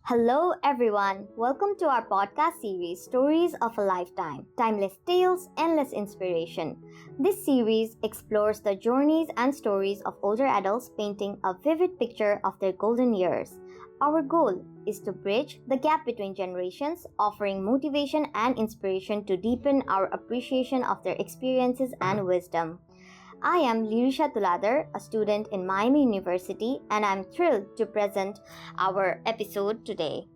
Hello everyone, welcome to our podcast series Stories of a Lifetime, Timeless Tales, Endless Inspiration. This series explores the journeys and stories of older adults painting a vivid picture of their golden years. Our goal is to bridge the gap between generations, offering motivation and inspiration to deepen our appreciation of their experiences and wisdom. I am Lirisha Tuladar, a student in Miami University, and I'm thrilled to present our episode today.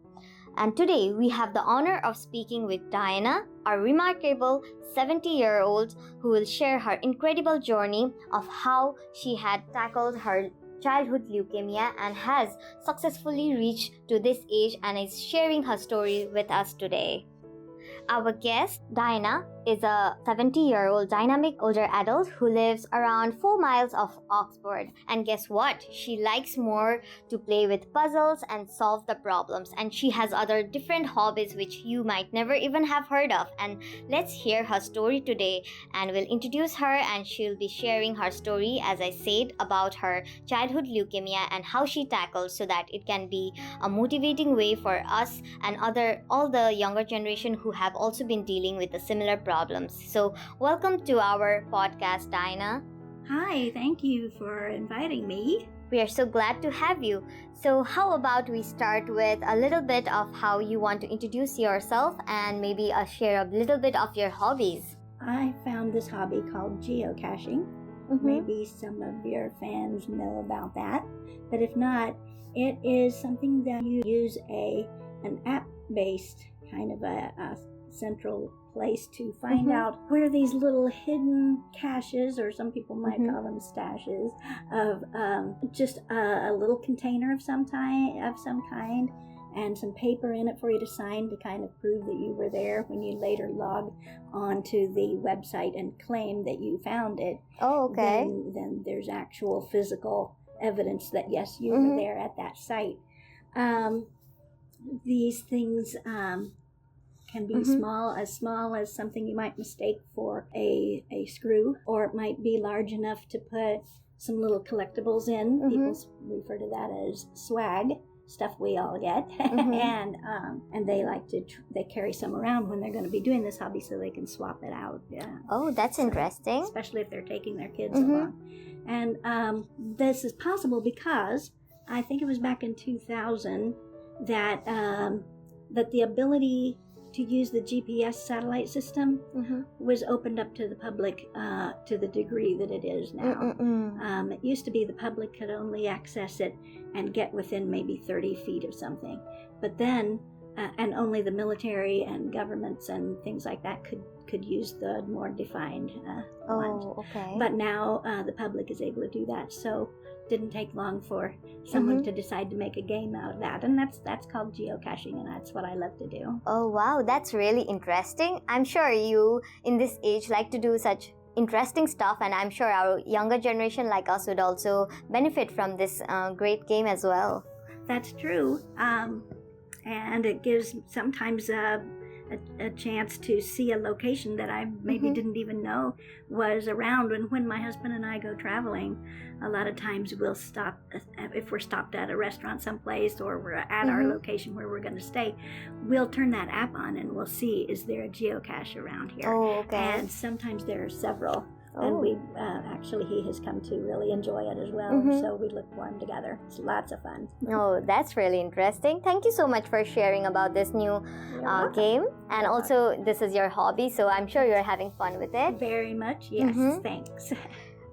And today we have the honor of speaking with Diana, a remarkable 70-year-old who will share her incredible journey of how she had tackled her childhood leukemia and has successfully reached to this age and is sharing her story with us today. Our guest, Diana, is a 70-year-old dynamic older adult who lives around 4 miles of Oxford. And guess what? She likes more to play with puzzles and solve the problems. And she has other different hobbies which you might never even have heard of. And let's hear her story today. And we'll introduce her and she'll be sharing her story, as I said, about her childhood leukemia and how she tackled so that it can be a motivating way for us and all the younger generation who have also been dealing with the similar problems. So, welcome to our podcast, Diana. Hi, thank you for inviting me. We are so glad to have you. So, how about we start with a little bit of how you want to introduce yourself and maybe share a little bit of your hobbies? I found this hobby called geocaching. Maybe some of your fans know about that. But if not, it is something that you use an app-based kind of a central place to find out where these little hidden caches, or some people might call them stashes, of just a little container of some kind and some paper in it for you to sign to kind of prove that you were there when you later log onto the website and claim that you found it. Oh, okay. Then there's actual physical evidence that yes, you were there at that site. These things can be small as something you might mistake for a screw, or it might be large enough to put some little collectibles in. People refer to that as swag, stuff we all get. And they like to they carry some around when they're going to be doing this hobby so they can swap it out. Yeah. Oh, that's interesting. Especially if they're taking their kids along. And this is possible because I think it was back in 2000 that the ability to use the GPS satellite system was opened up to the public to the degree that it is now. It used to be the public could only access it and get within maybe 30 feet of something. But then, and only the military and governments and things like that could use the more defined ones. Okay. But now the public is able to do that. So didn't take long for someone to decide to make a game out of that, and that's called geocaching, and that's what I love to do. Oh wow, that's really interesting. I'm sure you in this age like to do such interesting stuff, and I'm sure our younger generation like us would also benefit from this great game as well. That's true, and it gives sometimes a chance to see a location that I maybe didn't even know was around. And when my husband and I go traveling, a lot of times we'll stop, if we're stopped at a restaurant someplace or we're at our location where we're going to stay, we'll turn that app on and we'll see, is there a geocache around here? Oh, okay. And sometimes there are several. And we actually, he has come to really enjoy it as well. So we look for him together. It's lots of fun. Oh, that's really interesting. Thank you so much for sharing about this new game. And also, this is your hobby, so I'm sure you're having fun with it. Very much, yes. Thanks.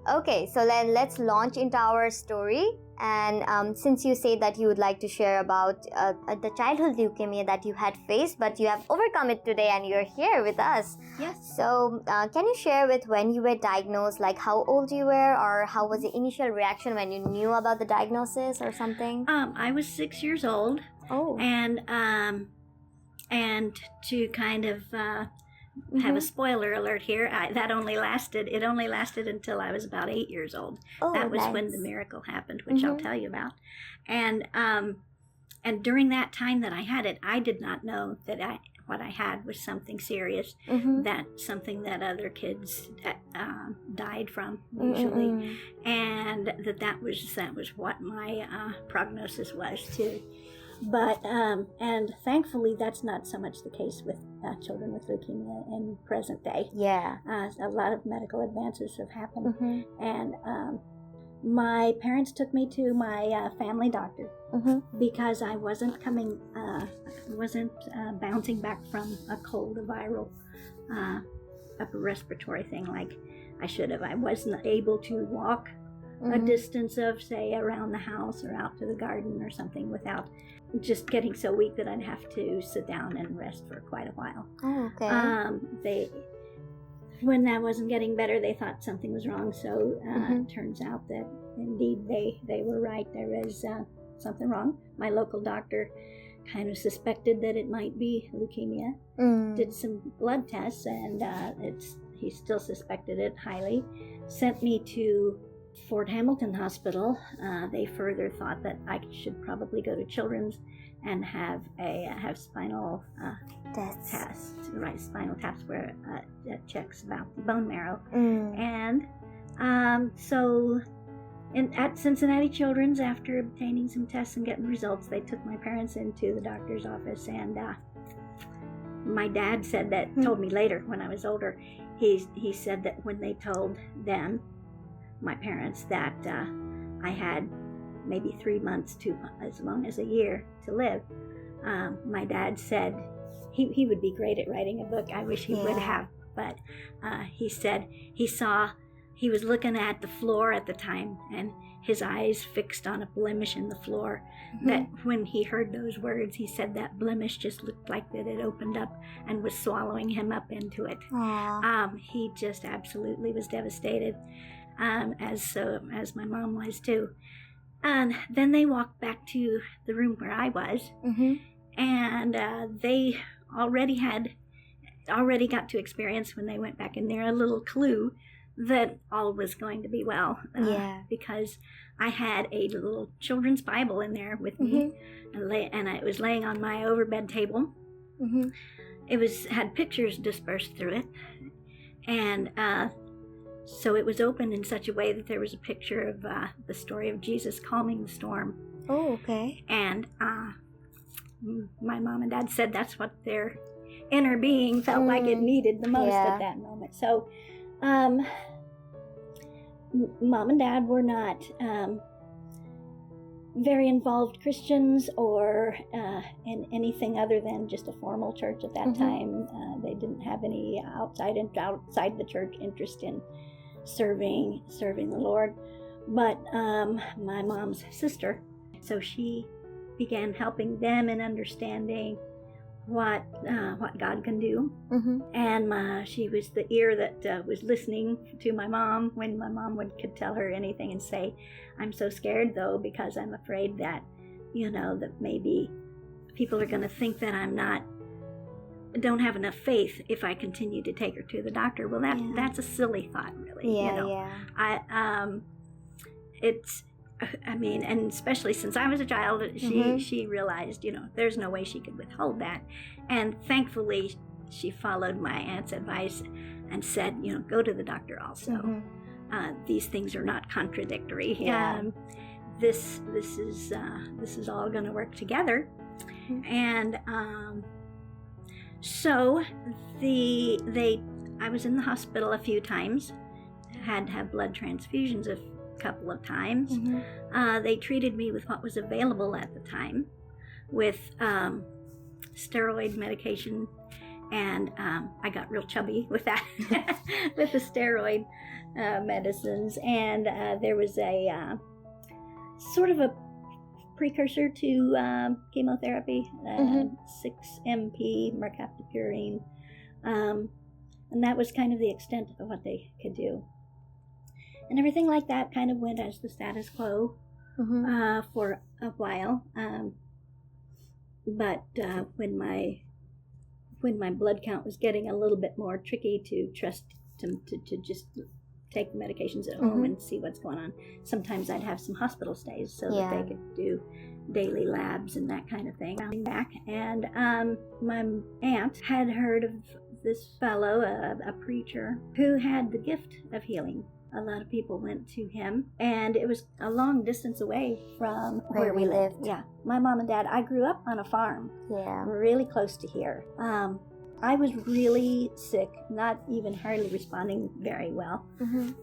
Okay, so then let's launch into our story. And since you say that you would like to share about the childhood leukemia that you had faced, but you have overcome it today and you're here with us. Yes. So can you share with when you were diagnosed, like how old you were, or how was the initial reaction when you knew about the diagnosis or something? I was 6 years old. Oh. And to kind of have a spoiler alert here, it only lasted until I was about 8 years old. Oh, that was nice. when the miracle happened, which I'll tell you about. And during that time that I had it, I did not know that what I had was something serious, something that other kids died from usually, and that was what my prognosis was too. But and thankfully, that's not so much the case with children with leukemia in present day. Yeah. A lot of medical advances have happened, Mm-hmm. and my parents took me to my family doctor Mm-hmm. because I wasn't bouncing back from a cold, a viral, upper respiratory thing like I should have. I wasn't able to walk a distance of, say, around the house or out to the garden or something without just getting so weak that I'd have to sit down and rest for quite a while. Oh, okay. When that wasn't getting better, they thought something was wrong. So it turns out that indeed they were right. There is something wrong. My local doctor kind of suspected that it might be leukemia. Did some blood tests, and he still suspected it highly. Sent me to Fort Hamilton Hospital. They further thought that I should probably go to Children's and have spinal test, right? Spinal taps where it checks about the bone marrow. And so at Cincinnati Children's, after obtaining some tests and getting results, they took my parents into the doctor's office, and my dad said that, told me later when I was older, he said that when they told them, my parents, that I had maybe 3 months to as long as a year to live, my dad said he would be great at writing a book. I wish he would have, but he said he was looking at the floor at the time, and his eyes fixed on a blemish in the floor, that when he heard those words, he said that blemish just looked like that it opened up and was swallowing him up into it. He just absolutely was devastated, as my mom was too. And then they walked back to the room where I was, and they already got to experience, when they went back in there, a little clue that all was going to be well. Because I had a little children's Bible in there with me, and it was laying on my overbed table. It had pictures dispersed through it, and so it was opened in such a way that there was a picture of the story of Jesus calming the storm. Oh, okay. And my mom and dad said that's what their inner being felt like it needed the most at that moment. So Mom and Dad were not very involved Christians or in anything other than just a formal church at that time. They didn't have any outside the church interest in serving the Lord. But my mom's sister, so she began helping them in understanding what God can do. And she was the ear that was listening to my mom when my mom could tell her anything and say, I'm so scared though, because I'm afraid that, that maybe people are going to think that don't have enough faith if I continue to take her to the doctor. Well, that's a silly thought, really. And especially since I was a child, she realized, there's no way she could withhold that. And thankfully, she followed my aunt's advice and said, go to the doctor also. These things are not contradictory. This is all going to work together. And so I was in the hospital a few times, had to have blood transfusions a couple of times. They treated me with what was available at the time, with steroid medication, and I got real chubby with that, with the steroid medicines. And there was a sort of a precursor to chemotherapy, 6-MP mercaptopurine, and that was kind of the extent of what they could do. And everything like that kind of went as the status quo for a while. But when my blood count was getting a little bit more tricky to trust to just take the medications at home and see what's going on, sometimes I'd have some hospital stays so that they could do daily labs and that kind of thing. Coming back, and my aunt had heard of this fellow, a preacher, who had the gift of healing. a lot of people went to him, and it was a long distance away from Where we lived. Yeah, my mom and dad. I grew up on a farm, really close to here. I was really sick, not even hardly responding very well,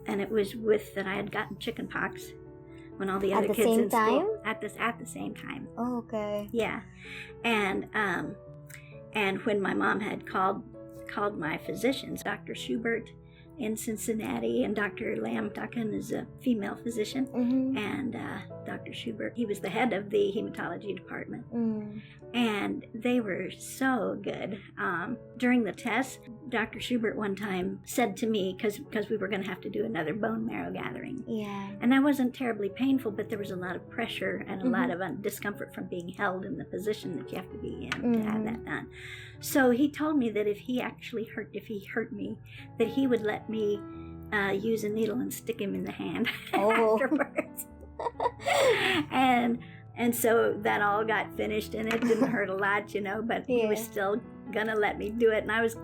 and it was with that I had gotten chicken pox when all the other kids in school at the same time. Oh, okay. Yeah, and when my mom had called my physicians, Dr. Schubert in Cincinnati, and Dr. Lamb-Tucken is a female physician, and Dr. Schubert, he was the head of the hematology department, and they were so good. During the test, Dr. Schubert one time said to me, because we were going to have to do another bone marrow gathering, and that wasn't terribly painful, but there was a lot of pressure and a lot of discomfort from being held in the position that you have to be in to have that done. So he told me that if he hurt me, that he would let me use a needle and stick him in the hand afterwards. And so that all got finished, and it didn't hurt a lot, but he was still gonna let me do it, and I was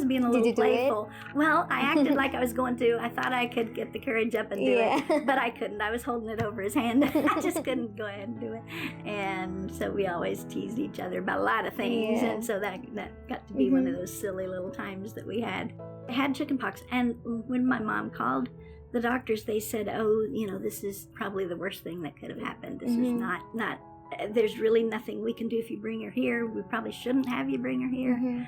being a little playful. Well, I acted like I was going to. I thought I could get the courage up and do it, but I couldn't. I was holding it over his hand. I just couldn't go ahead and do it. And so we always teased each other about a lot of things, and so that got to be one of those silly little times that we had. I had chickenpox, and when my mom called the doctors, they said, "Oh, this is probably the worst thing that could have happened. This is not. There's really nothing we can do if you bring her here. We probably shouldn't have you bring her here."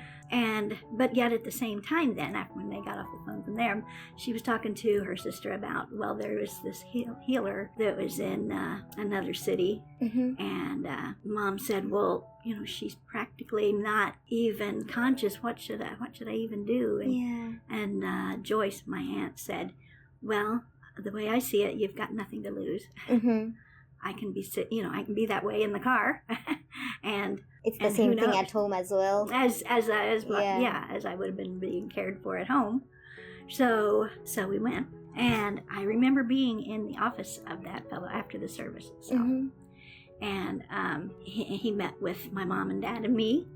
But yet at the same time, then when they got off the phone from there, she was talking to her sister about, well, there was this healer that was in another city, and Mom said, well, she's practically not even conscious. What should I even do? And Joyce, my aunt, said, well, the way I see it, you've got nothing to lose. I can be that way in the car, and it's the same thing at home as well. As I would have been being cared for at home. So we went, and I remember being in the office of that fellow after the service itself, and he met with my mom and dad and me,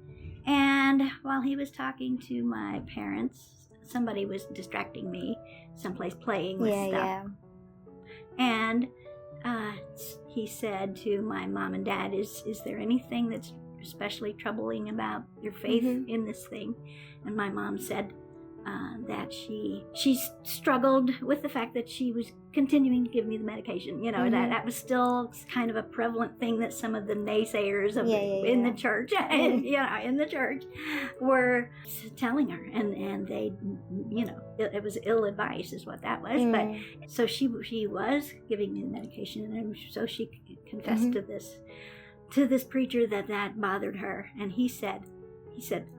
and while he was talking to my parents, somebody was distracting me someplace playing with stuff, and he said to my mom and dad, is there anything that's especially troubling about your faith in this thing? And my mom said that she struggled with the fact that she was continuing to give me the medication. That was still kind of a prevalent thing that some of the naysayers of in the church, in the church, were telling her, and they, it was ill advice, is what that was. But so she was giving me the medication, and so she confessed to this preacher that bothered her, and he said,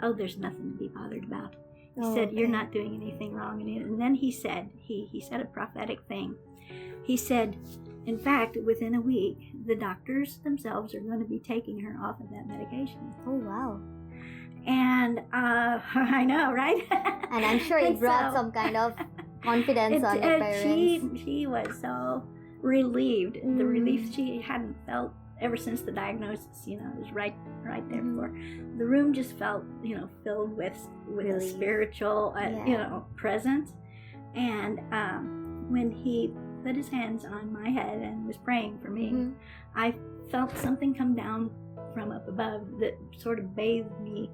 oh, there's nothing to be bothered about. He said, you're not doing anything wrong. And then he said a prophetic thing. He said, in fact, within a week, the doctors themselves are going to be taking her off of that medication. Oh, wow. And I know, right? And I'm sure it brought some kind of confidence on the parents. She was so relieved. The relief she hadn't felt ever since the diagnosis, it was right there for her. The room just felt, filled with a spiritual, presence. And when he put his hands on my head and was praying for me, I felt something come down from up above that sort of bathed me.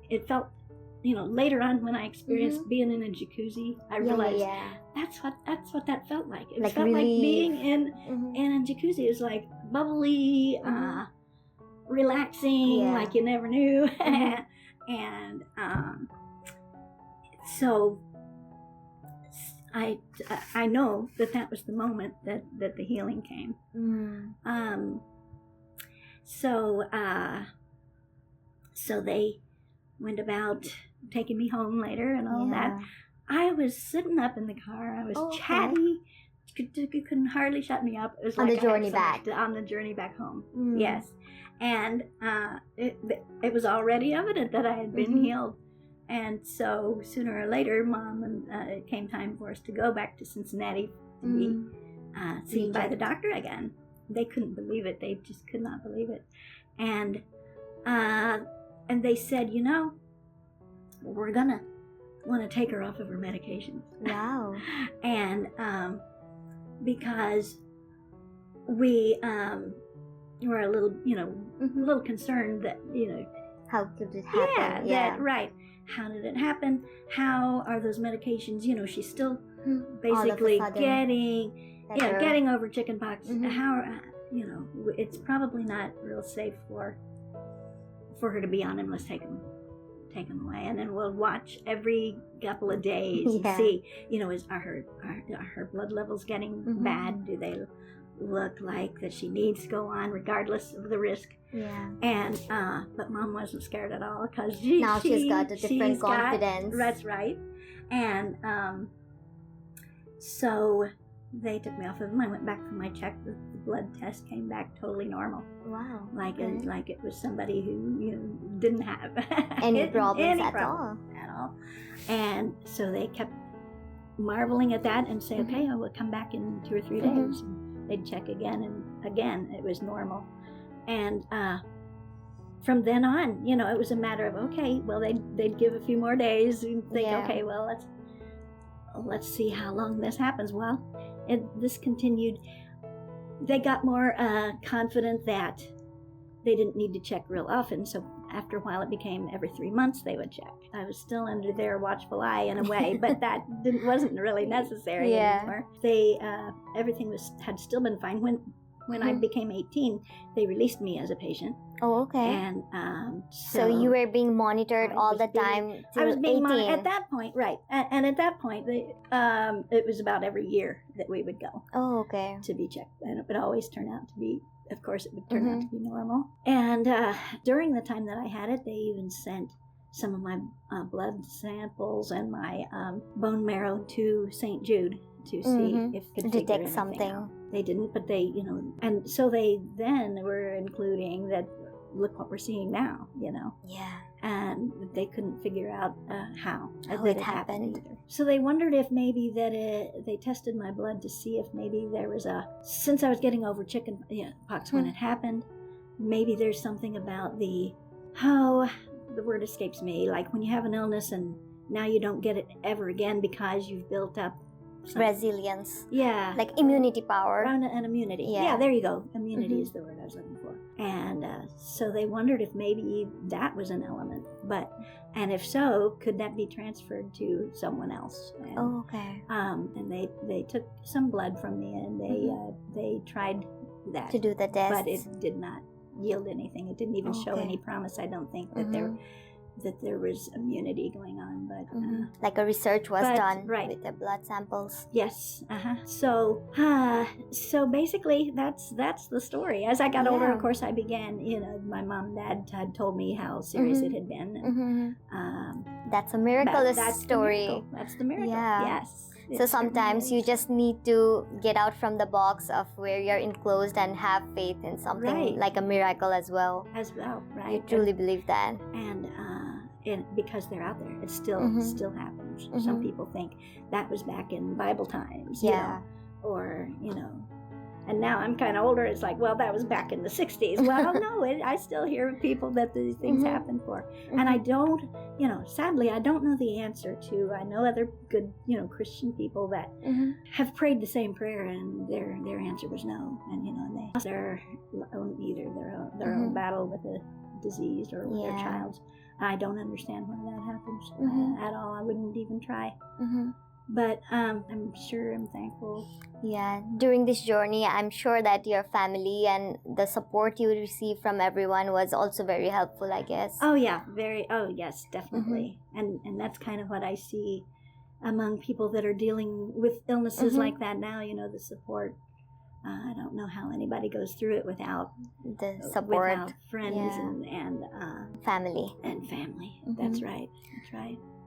It felt, later on when I experienced being in a jacuzzi, I realized that's what that felt like. It felt relief. Like being in a jacuzzi. It was like bubbly, relaxing, like you never knew. And so I know that was the moment that the healing came. So they went about taking me home later and all that. I was sitting up in the car. I was chatty. You couldn't hardly shut me up. It was on like the journey back. On the journey back home. Yes, and it was already evident that I had been healed. And so sooner or later, Mom and it came time for us to go back to Cincinnati to be seen by the doctor again. They couldn't believe it. They just could not believe it. And they said, we're gonna want to take her off of her medications. Wow. And because we were a little, a little concerned that, How could it happen? that right. How did it happen? How are those medications? She's still basically getting over chickenpox. How, it's probably not real safe for her to be on them. Let's take them away, and then we'll watch every couple of days and see, are her blood levels getting bad? Do they look like that she needs to go on regardless of the risk? Yeah. And but Mom wasn't scared at all, because she's got a different confidence. That's right. And so they took me off of them. I went back for my check. The blood test came back totally normal. Wow. Like it was somebody who didn't have any problems at all. And so they kept marveling at that and say, okay, I will come back in 2 or 3 days. And they'd check again, and again it was normal. And from then on, it was a matter of, okay, well, they'd give a few more days and think, okay, well, let's see how long this happens. Well, this continued. They got more confident that they didn't need to check real often. So after a while, it became every 3 months they would check. I was still under their watchful eye in a way, but that wasn't really necessary anymore. They everything had still been fine. When I became 18, they released me as a patient. Oh, okay. And so you were being monitored all the time till I was being 18. At that point, right. And at that point, it was about every year that we would go. Oh, okay. To be checked. And it would always turn out to be, of course, it would turn out to be normal. And during the time that I had it, they even sent some of my blood samples and my bone marrow to St. Jude to see if it could detect something out. They didn't, but they, and so they then were including that, look what we're seeing now, Yeah. And they couldn't figure out how it happened either. So they wondered if maybe that they tested my blood to see if maybe there was since I was getting over chickenpox when it happened, maybe there's something about the word escapes me, like when you have an illness and now you don't get it ever again because you've built up resilience. Yeah. Like immunity power. And immunity. Yeah, there you go. Immunity is the word I was looking for. And so they wondered if maybe that was an element. And if so, could that be transferred to someone else? And, okay. And they took some blood from me, and they tried that. To do the test. But it did not yield anything. It didn't even show any promise, I don't think, that there was immunity going on, but like a research was done right. with the blood samples. Yes. So basically that's the story. As I got older, of course, I began. My mom and dad had told me how serious it had been. And, that's a miraculous story. That's the miracle. Yeah. Yes. So sometimes you just need to get out from the box of where you're enclosed and have faith in something like a miracle as well. Right. You truly believe that. And because they're out there, it still happens. Some people think that was back in Bible times, or and now I'm kind of older. It's like, well, that was back in the 60s. Well, no, I still hear of people that these things happen for, and I don't, sadly, I don't know the answer to. I know other good, Christian people that have prayed the same prayer, and their answer was no, and and they lost their own battle with a disease or with their child's. I don't understand why that happens at all. I wouldn't even try. But I'm thankful. Yeah, during this journey, I'm sure that your family and the support you received from everyone was also very helpful, I guess. Oh, yeah. Yes, definitely. And that's kind of what I see among people that are dealing with illnesses like that now, the support. I don't know how anybody goes through it without the support, without friends and family. And family. That's right.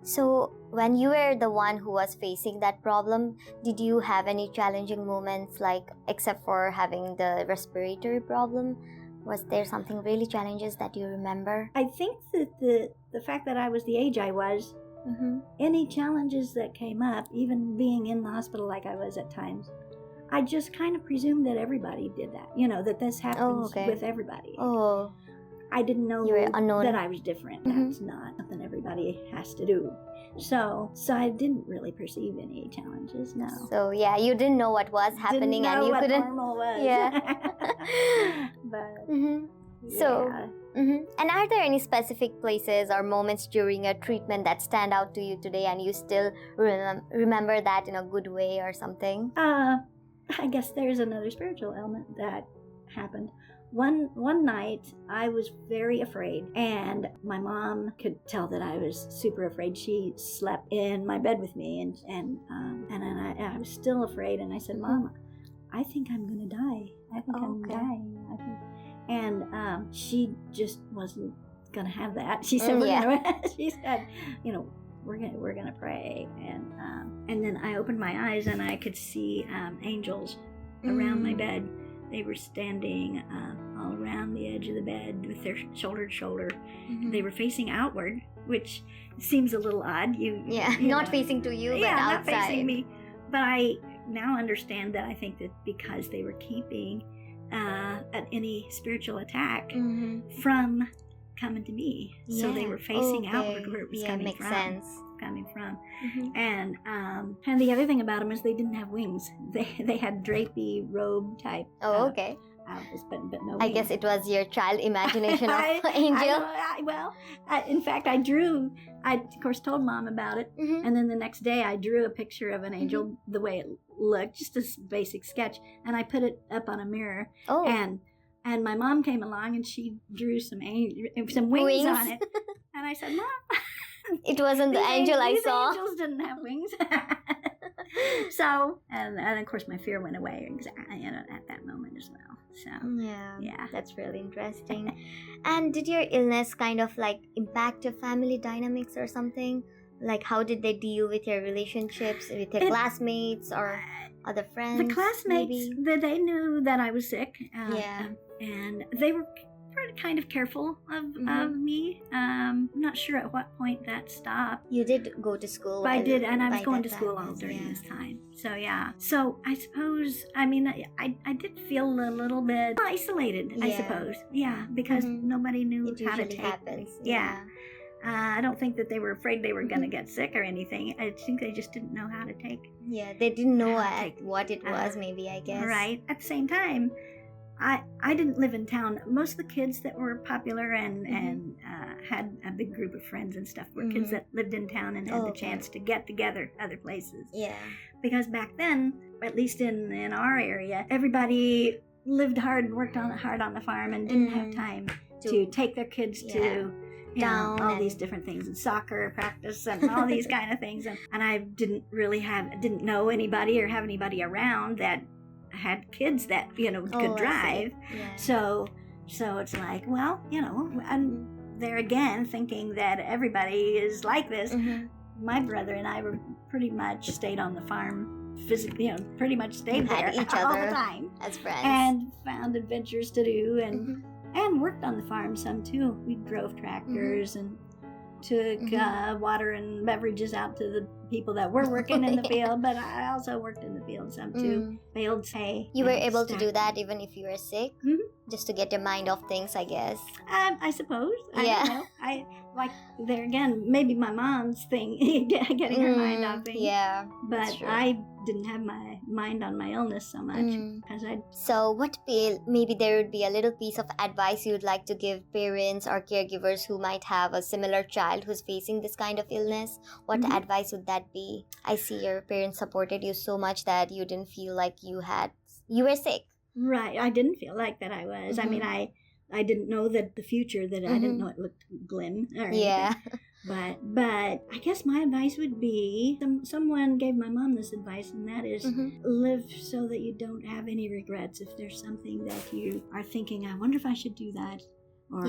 So, when you were the one who was facing that problem, did you have any challenging moments, except for having the respiratory problem? Was there something really challenges that you remember? I think that the fact that I was the age I was, any challenges that came up, even being in the hospital like I was at times, I just kind of presumed that everybody did that. That this happens with everybody. Oh. I didn't know You were unknown. that I was different. That's not something everybody has to do. So I didn't really perceive any challenges. No. So yeah, you didn't know what was happening, Didn't know and you what couldn't. normal was. Yeah. But So. yeah. And are there any specific places or moments during a treatment that stand out to you today, and you still remember that in a good way or something? I guess there's another spiritual element that happened. One night I was very afraid, and my mom could tell that I was super afraid. She slept in my bed with me, and I was still afraid. And I said, "Mom, I think I'm gonna die. I think I'm dying." And she just wasn't gonna have that. She said, she said, we're gonna pray. And then I opened my eyes and I could see angels around my bed. They were standing all around the edge of the bed with their shoulder to shoulder. They were facing outward, which seems a little odd. Not facing to you, but outside. Not facing me. But I now understand that I think that because they were keeping at any spiritual attack from coming to me, so they were facing outward where it was coming from. And the other thing about them is they didn't have wings. They had drapey robe type. Outfits, but no wings. I guess it was your child imagination of angel. In fact, I of course told Mom about it, and then the next day I drew a picture of an angel the way it looked, just a basic sketch, and I put it up on a mirror. And my mom came along and she drew some wings on it, and I said, "Mom, it wasn't the angel I saw. These angels didn't have wings." So, and of course my fear went away at that moment as well. So yeah, that's really interesting. And did your illness kind of like impact your family dynamics or something? Like, how did they deal with your relationships with your classmates or other friends? The classmates, they knew that I was sick. And they were kind of careful of me. I'm not sure at what point that stopped. You did go to school. I did, and I was going to school all during this time. So So I suppose, I did feel a little bit isolated, I suppose. Yeah, because nobody knew how to take happens. I don't think that they were afraid they were going to get sick or anything. I think they just didn't know how to take. Yeah, they didn't know what it was, maybe, I guess. Right. At the same time, I didn't live in town. Most of the kids that were popular and had a big group of friends and stuff were kids that lived in town and had the chance to get together other places. Yeah. Because back then, at least in our area, everybody lived hard and worked hard on the farm and didn't have time to take their kids to all these different things, and soccer practice and all these kind of things. And I didn't know anybody or have anybody around that had kids that could drive. So it's like, well, and there again thinking that everybody is like this. My brother and I were pretty much stayed on the farm physically, pretty much stayed there each all other the time as friends and found adventures to do and worked on the farm some too. We drove tractors and took water and beverages out to the people that were working in the field, but I also worked in the field some too. Baled hay. You were able to do that even if you were sick? Just to get your mind off things, I guess. I suppose. I don't know. I like there again, maybe my mom's thing, getting her mind off things. Yeah. But I didn't have my mind on my illness so much because So maybe there would be a little piece of advice you'd like to give parents or caregivers who might have a similar child who's facing this kind of illness? What advice would that be? I see your parents supported you so much that you didn't feel like you were sick. Right. I didn't feel like that I was. I mean, I didn't know that the future, that I didn't know it looked glim or anything. Yeah. But I guess my advice would be, someone gave my mom this advice, and that is live so that you don't have any regrets. If there's something that you are thinking, I wonder if I should do that, or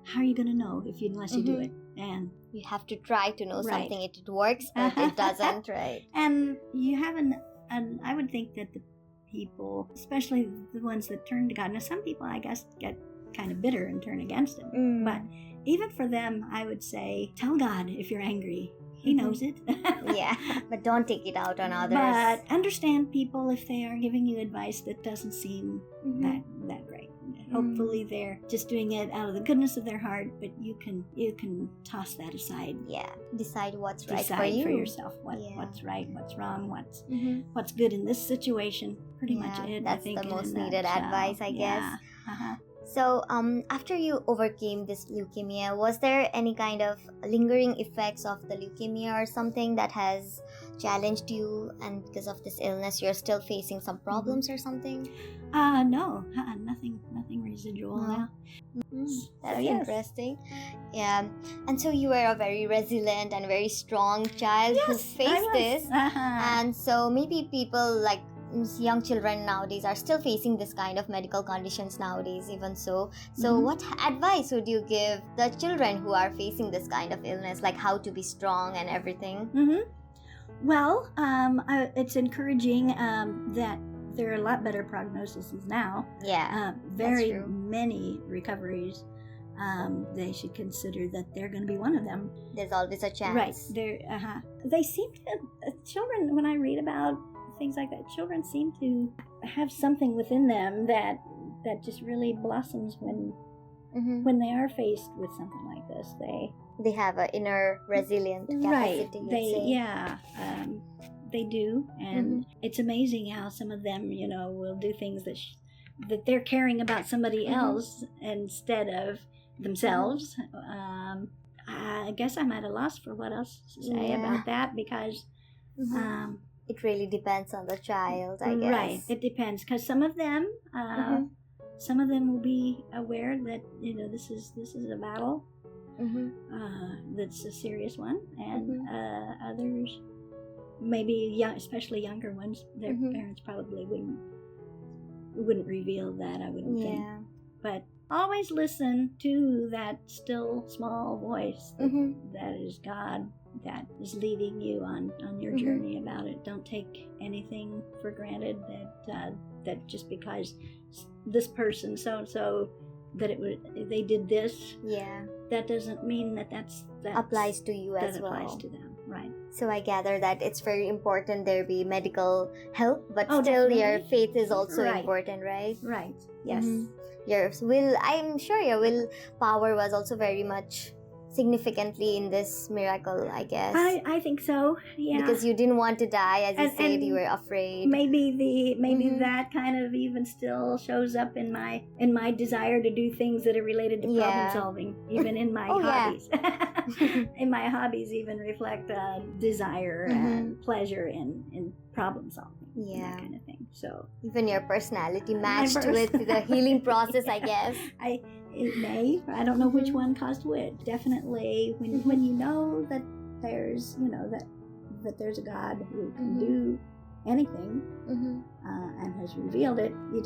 how are you going to know unless you do it? And you have to try to know something. It works, but it doesn't, right? And you haven't, and I would think that the people, especially the ones that turn to God, now some people I guess get kind of bitter and turn against him, but even for them I would say, tell God if you're angry. He knows it. Yeah, but don't take it out on others. But understand people if they are giving you advice that doesn't seem that great. Hopefully they're just doing it out of the goodness of their heart, but you can toss that aside. Yeah, decide what's right Decide for you. for yourself what's right, what's wrong, what's good in this situation. Pretty much it. That's I think the in a most needed nutshell. advice, I guess. Yeah. Uh-huh. So, after you overcame this leukemia, was there any kind of lingering effects of the leukemia or something that has challenged you, and because of this illness, you're still facing some problems or something? No, nothing residual now. That's So, yes. interesting. Yeah, and so you were a very resilient and very strong child who faced this, and so maybe people like young children nowadays are still facing this kind of medical conditions nowadays, even so. So what advice would you give the children who are facing this kind of illness, like how to be strong and everything? Well, it's encouraging that there are a lot better prognoses now. Yeah, very many recoveries. They should consider that they're going to be one of them. There's always a chance. Right. They seem to, children, when I read about things like that, children seem to have something within them that just really blossoms when they are faced with something like this. They have an inner resilient capacity. Right. They do, and it's amazing how some of them, will do things that they're caring about somebody else instead of themselves. I guess I'm at a loss for what else to say about that, because it really depends on the child, I guess. Right, it depends, because some of them will be aware that this is a battle, that's a serious one, and others, maybe especially younger ones, their parents probably wouldn't reveal that, I wouldn't think. But always listen to that still small voice that is God, that is leading you on your journey about it. Don't take anything for granted that just because this person so and so they did this, that doesn't mean that applies to you as well. Applies to them, right? So I gather that it's very important there be medical help, but still definitely. Your faith is also important, right? Right. Yes. I'm sure your willpower was also very much significantly in this miracle, I guess. I think so. Yeah. Because you didn't want to die, as you said, you were afraid. Maybe that kind of even still shows up in my desire to do things that are related to problem solving, even in my hobbies. In my hobbies, even reflect desire and pleasure in problem solving. That kind of thing. So even your personality matched with the healing process, I guess. It may. I don't know which one caused which. Definitely, when you know that there's that there's a God who can do anything and has revealed it, you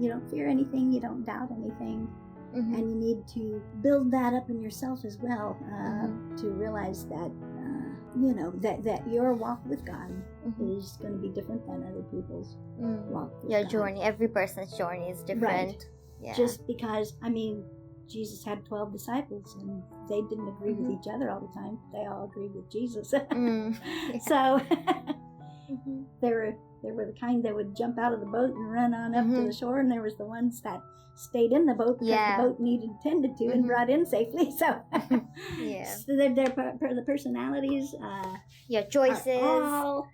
don't fear anything, you don't doubt anything, and you need to build that up in yourself as well, to realize that that your walk with God is going to be different than other people's walk with Your God. journey, every person's journey is different. Right. Yeah. Just because, Jesus had 12 disciples, and they didn't agree with each other all the time. They all agreed with Jesus. So there were the kind that would jump out of the boat and run on up to the shore, and there was the ones that stayed in the boat because the boat needed tended to and brought in safely. So, so they're the personalities, your choices. All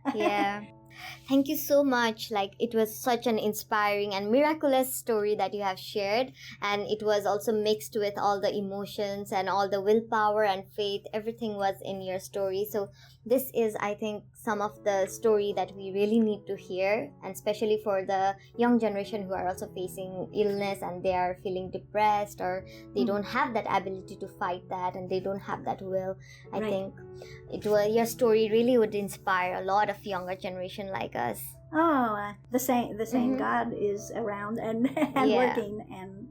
Thank you so much. It was such an inspiring and miraculous story that you have shared, and it was also mixed with all the emotions and all the willpower and faith. Everything was in your story. So this is, I think, some of the story that we really need to hear, and especially for the young generation who are also facing illness and they are feeling depressed, or they don't have that ability to fight that, and they don't have that will. I think your story really would inspire a lot of younger generation like us. The same God is around and working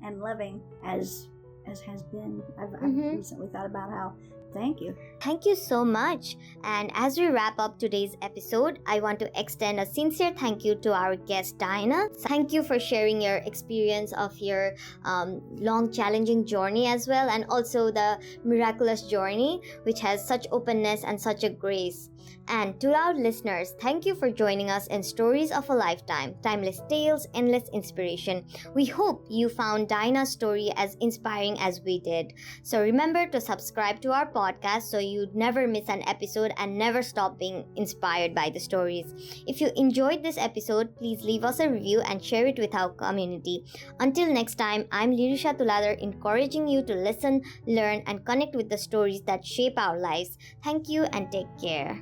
and loving as has been. I've recently thought about how Thank you. Thank you so much. And as we wrap up today's episode, I want to extend a sincere thank you to our guest, Diana. Thank you for sharing your experience of your long, challenging journey as well, and also the miraculous journey, which has such openness and such a grace. And to our listeners, thank you for joining us in Stories of a Lifetime, timeless tales, endless inspiration. We hope you found Diana's story as inspiring as we did. So remember to subscribe to our podcast so you'd never miss an episode and never stop being inspired by the stories. If you enjoyed this episode, please leave us a review and share it with our community. Until next time, I'm Lirisha Tuladar, encouraging you to listen, learn, and connect with the stories that shape our lives. Thank you and take care.